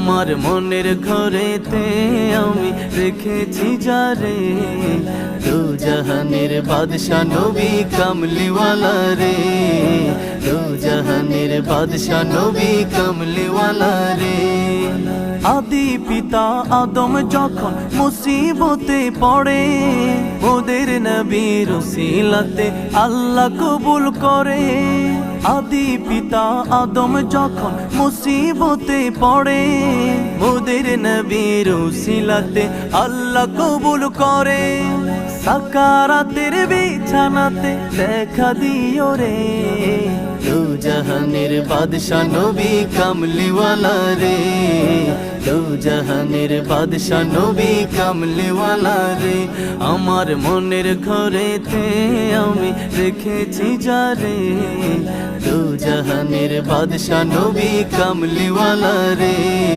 আমার মনের ঘরেতে আমি রেখেছি যারে, দু জাহানের বাদশা নবী কামলিওয়ালা রে, দু জাহানের বাদশা নবী কামলিওয়ালা রে। আদি পিতা আদম যখন মুসিবতে পড়ে, ওদের নবীর উসিলাতে আল্লাহ কবুল করে। আদি পিতা আদম যখন মুসিবতে পড়ে, ওদের নবীর উসিলাতে আল্লাহ কবুল করে। সাকারাতের বিছানাতে দেখা দিও রে, দু জাহানের বাদশা নবী কামলিওয়ালা রে, দু জাহানের বাদশা নবী কামলিওয়ালা রে। আমার মনের ঘরেতে আমি রেখেছি যারে, দু জাহানের বাদশা নবী কামলিওয়ালা রে।